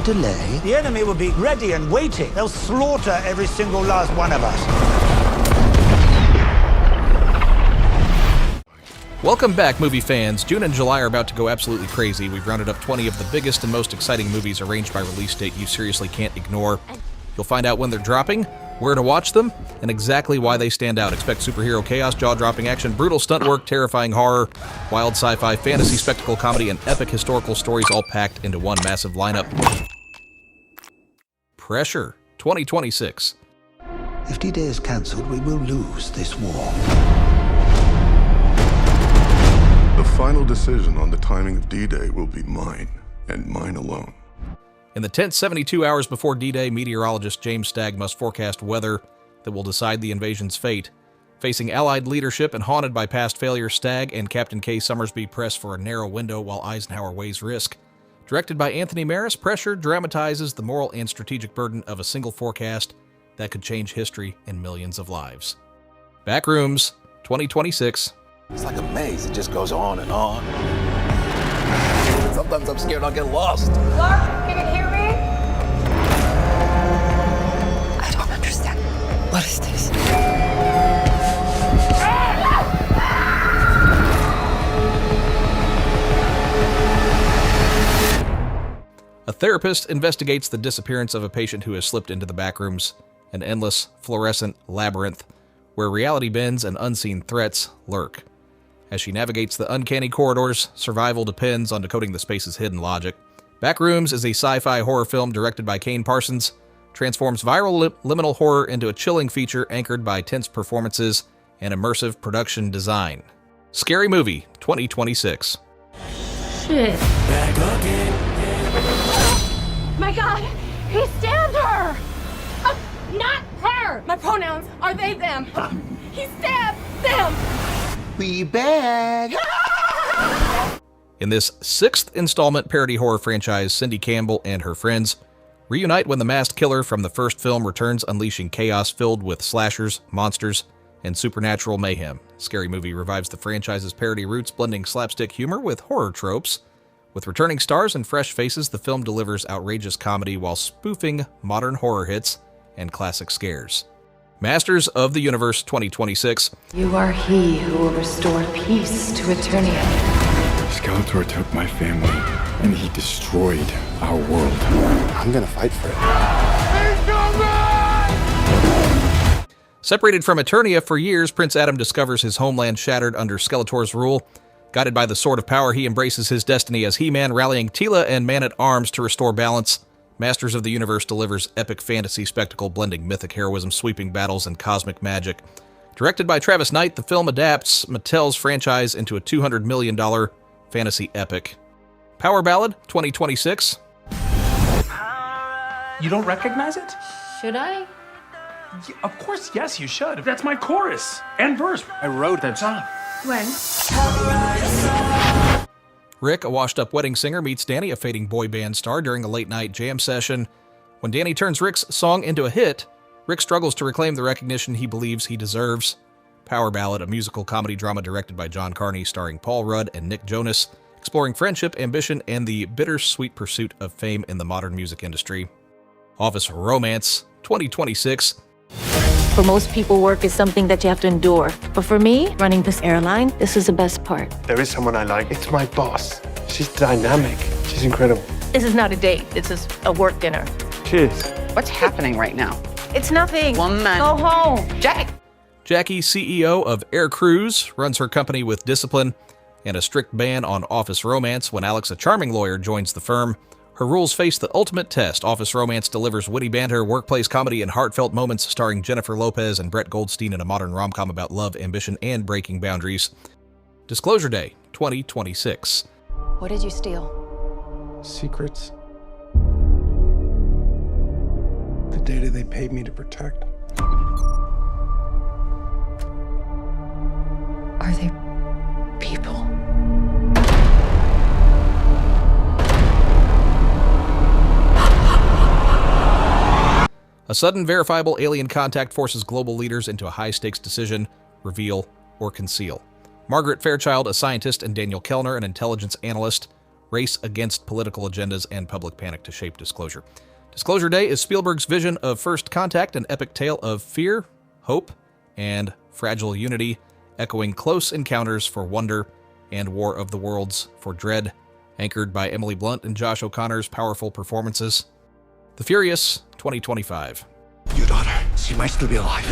delay? The enemy will be ready and waiting. They'll slaughter every single last one of us. Welcome back, movie fans. June and July are about to go absolutely crazy. We've rounded up 20 of the biggest and most exciting movies arranged by release date you seriously can't ignore. You'll find out when they're dropping, where to watch them, and exactly why they stand out. Expect superhero chaos, jaw-dropping action, brutal stunt work, terrifying horror, wild sci-fi, fantasy, spectacle comedy, and epic historical stories all packed into one massive lineup. Pressure 2026. If D-Day is cancelled, we will lose this war. The final decision on the timing of D-Day will be mine, and mine alone. In the tense 72 hours before D-Day, meteorologist James Stagg must forecast weather that will decide the invasion's fate. Facing Allied leadership and haunted by past failure, Stagg and Captain K. Summersby press for a narrow window while Eisenhower weighs risk. Directed by Anthony Maris, Pressure dramatizes the moral and strategic burden of a single forecast that could change history and millions of lives. Backrooms 2026. It's like a maze. It just goes on and on. Sometimes I'm scared I'll get lost. Clark, can you hear me? I don't understand. What is this? A therapist investigates the disappearance of a patient who has slipped into the backrooms, an endless, fluorescent labyrinth where reality bends and unseen threats lurk. As she navigates the uncanny corridors, survival depends on decoding the space's hidden logic. Backrooms is a sci-fi horror film directed by Kane Parsons, transforms viral liminal horror into a chilling feature anchored by tense performances and immersive production design. Scary Movie 2026. Shit. My God, he stabbed her! Not her! My pronouns are they, them. He stabbed them! We back! In this sixth installment parody horror franchise, Cindy Campbell and her friends reunite when the masked killer from the first film returns, unleashing chaos filled with slashers, monsters, and supernatural mayhem. Scary Movie revives the franchise's parody roots, blending slapstick humor with horror tropes. With returning stars and fresh faces, the film delivers outrageous comedy while spoofing modern horror hits and classic scares. Masters of the Universe 2026. You are he who will restore peace to Eternia. Skeletor took my family, and he destroyed our world. I'm gonna fight for it. Separated from Eternia for years, Prince Adam discovers his homeland shattered under Skeletor's rule. Guided by the Sword of Power, he embraces his destiny as He-Man, rallying Teela and Man-at-Arms to restore balance. Masters of the Universe delivers epic fantasy spectacle blending mythic heroism, sweeping battles, and cosmic magic. Directed by Travis Knight, the film adapts Mattel's franchise into a $200 million fantasy epic. Power Ballad 2026. You don't recognize it? Should I? Of course, yes, you should. That's my chorus and verse. I wrote that song. When? Rick, a washed-up wedding singer, meets Danny, a fading boy band star, during a late-night jam session. When Danny turns Rick's song into a hit, Rick struggles to reclaim the recognition he believes he deserves. Power Ballad, a musical comedy drama directed by John Carney, starring Paul Rudd and Nick Jonas, exploring friendship, ambition, and the bittersweet pursuit of fame in the modern music industry. Office Romance 2026. For most people, work is something that you have to endure. But for me, running this airline, this is the best part. There is someone I like. It's my boss. She's dynamic. She's incredible. This is not a date. This is a work dinner. Cheers. What's happening right now? It's nothing. Woman. Go home. Jackie. Jackie, CEO of Air Cruise, runs her company with discipline and a strict ban on office romance. When Alex, a charming lawyer, joins the firm, her rules face the ultimate test. Office Romance delivers witty banter, workplace comedy, and heartfelt moments, starring Jennifer Lopez and Brett Goldstein in a modern rom-com about love, ambition, and breaking boundaries. Disclosure Day 2026. What did you steal? Secrets. The data they paid me to protect. Are they people? A sudden verifiable alien contact forces global leaders into a high-stakes decision: reveal or conceal. Margaret Fairchild, a scientist, and Daniel Kellner, an intelligence analyst, race against political agendas and public panic to shape Disclosure. Disclosure Day is Spielberg's vision of first contact, an epic tale of fear, hope, and fragile unity, echoing Close Encounters for wonder and War of the Worlds for dread, anchored by Emily Blunt and Josh O'Connor's powerful performances. The Furious, 2025. Your daughter, she might still be alive.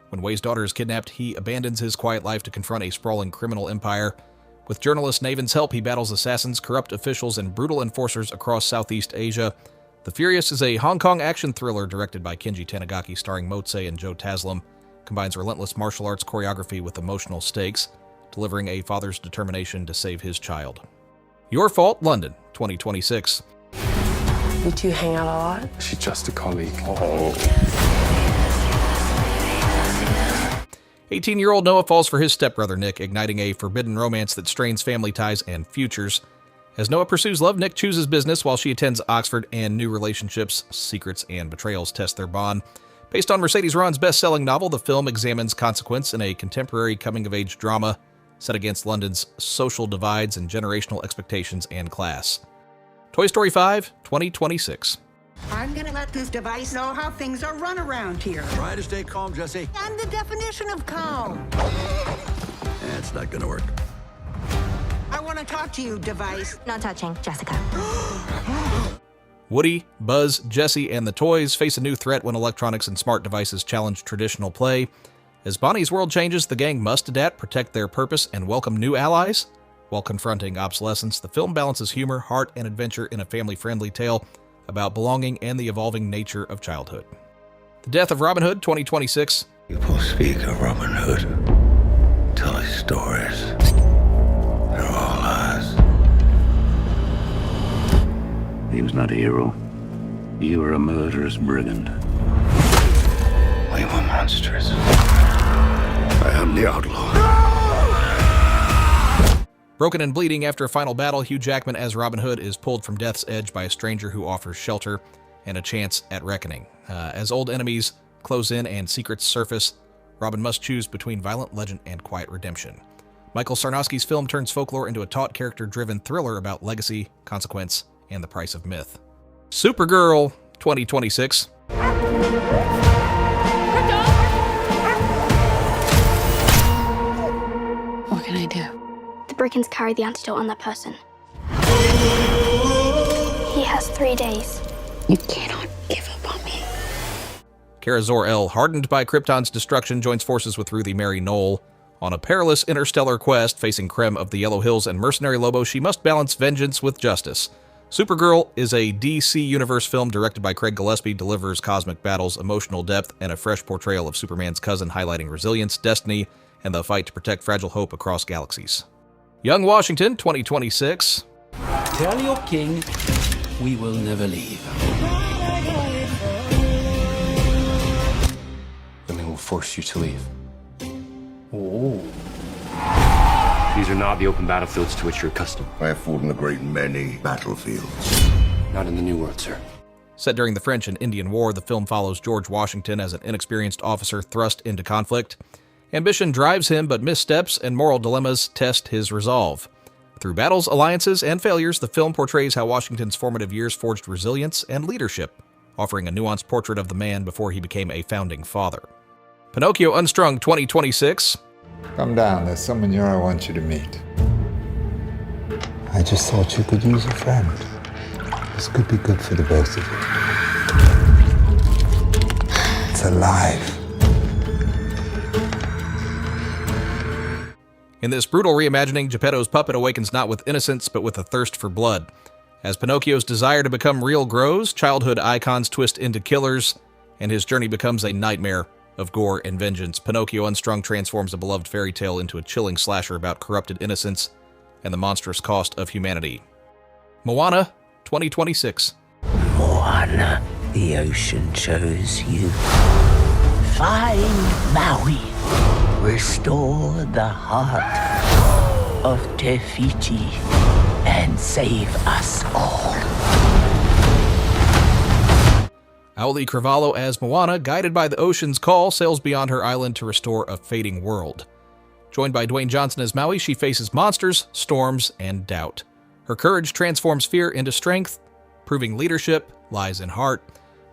When Way's daughter is kidnapped, he abandons his quiet life to confront a sprawling criminal empire. With journalist Navin's help, he battles assassins, corrupt officials, and brutal enforcers across Southeast Asia. The Furious is a Hong Kong action thriller directed by Kenji Tanigaki, starring Motse and Joe Taslim. Combines relentless martial arts choreography with emotional stakes, delivering a father's determination to save his child. Your Fault, London, 2026. You two hang out a lot? She's just a colleague. 18-year-old Noah falls for his stepbrother Nick, igniting a forbidden romance that strains family ties and futures. As Noah pursues love, Nick chooses business while she attends Oxford, and new relationships, secrets, and betrayals test their bond. Based on Mercedes Ron's best-selling novel, the film examines consequence in a contemporary coming-of-age drama set against London's social divides and generational expectations and class. Toy Story 5, 2026. I'm gonna let this device know how things are run around here. Try to stay calm, Jesse. I'm the definition of calm. That's not gonna work. I want to talk to you, device. Not touching, Jessica. Woody, Buzz, Jessie, and the toys face a new threat when electronics and smart devices challenge traditional play. As Bonnie's world changes, the gang must adapt, protect their purpose, and welcome new allies. While confronting obsolescence, the film balances humor, heart, and adventure in a family-friendly tale about belonging and the evolving nature of childhood. The Death of Robin Hood, 2026. People speak of Robin Hood, tell his stories. They're all lies. He was not a hero. You were a murderous brigand. We were monsters. I am the outlaw. Broken and bleeding after a final battle, Hugh Jackman as Robin Hood is pulled from death's edge by a stranger who offers shelter and a chance at reckoning. As old enemies close in and secrets surface, Robin must choose between violent legend and quiet redemption. Michael Sarnowski's film turns folklore into a taut, character-driven thriller about legacy, consequence, and the price of myth. Supergirl, 2026. What can I do? The Brickens carry the antidote on that person. He has 3 days. You cannot give up on me. Kara Zor-El, hardened by Krypton's destruction, joins forces with Ruthie Mary Knoll. On a perilous interstellar quest facing Krem of the Yellow Hills and mercenary Lobo, she must balance vengeance with justice. Supergirl is a DC Universe film directed by Craig Gillespie, delivers cosmic battles, emotional depth, and a fresh portrayal of Superman's cousin, highlighting resilience, destiny, and the fight to protect fragile hope across galaxies. Young Washington, 2026. Tell your king we will never leave. Then they will force you to leave. Oh. These are not the open battlefields to which you're accustomed. I have fought in a great many battlefields. Not in the New World, sir. Set during the French and Indian War, the film follows George Washington as an inexperienced officer thrust into conflict. Ambition drives him, but missteps and moral dilemmas test his resolve. Through battles, alliances, and failures, the film portrays how Washington's formative years forged resilience and leadership, offering a nuanced portrait of the man before he became a founding father. Pinocchio Unstrung, 2026. Come down, there's someone here I want you to meet. I just thought you could use a friend. This could be good for the both of you. It's alive. In this brutal reimagining, Geppetto's puppet awakens not with innocence, but with a thirst for blood. As Pinocchio's desire to become real grows, childhood icons twist into killers, and his journey becomes a nightmare of gore and vengeance. Pinocchio Unstrung transforms a beloved fairy tale into a chilling slasher about corrupted innocence and the monstrous cost of humanity. Moana, 2026. Moana, the ocean chose you. Find Maui. Restore the heart of Te Fiti and and save us all. Auli Cravalho as Moana, guided by the ocean's call, sails beyond her island to restore a fading world. Joined by Dwayne Johnson as Maui, she faces monsters, storms, and doubt. Her courage transforms fear into strength, proving leadership lies in heart.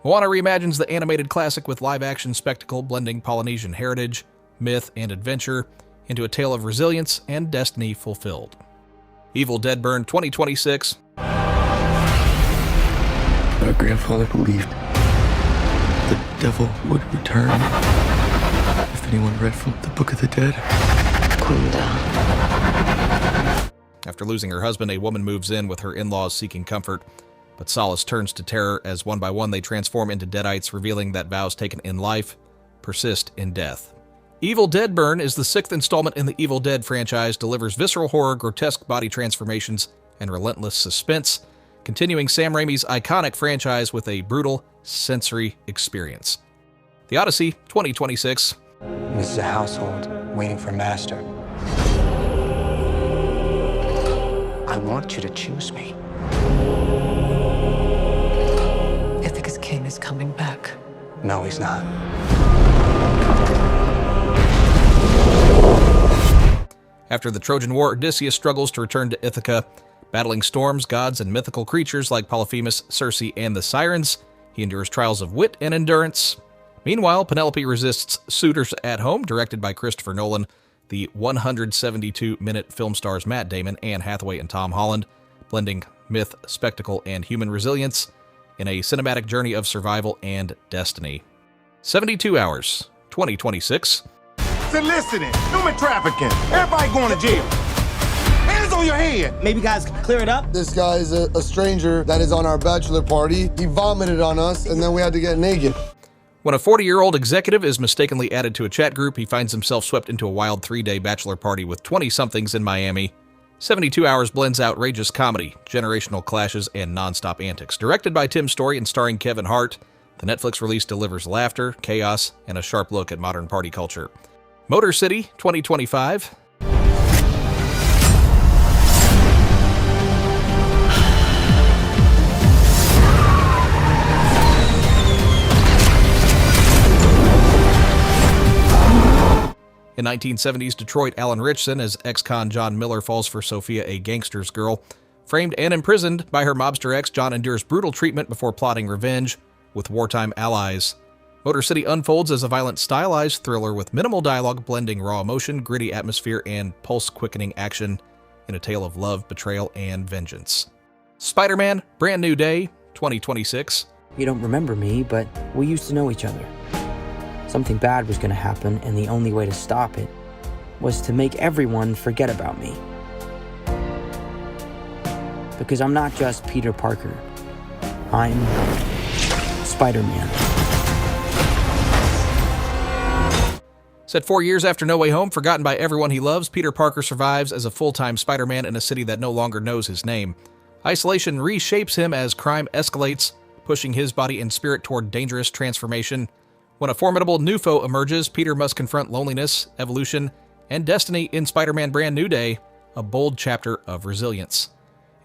Moana reimagines the animated classic with live-action spectacle blending Polynesian heritage, myth, and adventure into a tale of resilience and destiny fulfilled. Evil Dead Burn 2026. My grandfather believed the devil would return if anyone read from the Book of the Dead. After losing her husband, a woman moves in with her in-laws seeking comfort, but solace turns to terror as one by one they transform into deadites, revealing that vows taken in life persist in death. Evil Dead Burn is the 6th installment in the Evil Dead franchise, delivers visceral horror, grotesque body transformations, and relentless suspense, continuing Sam Raimi's iconic franchise with a brutal sensory experience. The Odyssey 2026. This is a household waiting for master. I want you to choose me. Ithaca's king is coming back. No, he's not. After the Trojan War, Odysseus struggles to return to Ithaca. Battling storms, gods, and mythical creatures like Polyphemus, Circe, and the Sirens, he endures trials of wit and endurance. Meanwhile, Penelope resists suitors at home, directed by Christopher Nolan. The 172-minute film stars Matt Damon, Anne Hathaway, and Tom Holland, blending myth, spectacle, and human resilience in a cinematic journey of survival and destiny. 72 Hours 2026. Soliciting, human trafficking, everybody going to jail. Hands on your head. Maybe guys can clear it up. This guy is a stranger that is on our bachelor party. He vomited on us, and then we had to get naked. When a 40-year-old executive is mistakenly added to a chat group, he finds himself swept into a wild 3-day bachelor party with 20-somethings in Miami. 72 Hours blends outrageous comedy, generational clashes, and non-stop antics. Directed by Tim Story and starring Kevin Hart, the Netflix release delivers laughter, chaos, and a sharp look at modern party culture. Motor City 2025. In 1970s Detroit, Alan Ritchson as ex-con John Miller falls for Sophia, a gangster's girl. Framed and imprisoned by her mobster ex, John endures brutal treatment before plotting revenge with wartime allies. Motor City unfolds as a violent, stylized thriller with minimal dialogue, blending raw emotion, gritty atmosphere, and pulse-quickening action in a tale of love, betrayal, and vengeance. Spider-Man Brand New Day 2026. You don't remember me, but we used to know each other. Something bad was going to happen, and the only way to stop it was to make everyone forget about me. Because I'm not just Peter Parker. I'm Spider-Man. Set 4 years after No Way Home, forgotten by everyone he loves, Peter Parker survives as a full-time Spider-Man in a city that no longer knows his name. Isolation reshapes him as crime escalates, pushing his body and spirit toward dangerous transformation. When a formidable new foe emerges, Peter must confront loneliness, evolution, and destiny in Spider-Man Brand New Day, a bold chapter of resilience.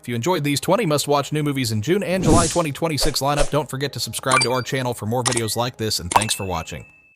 If you enjoyed these 20 must-watch new movies in June and July 2026 lineup, don't forget to subscribe to our channel for more videos like this, and thanks for watching.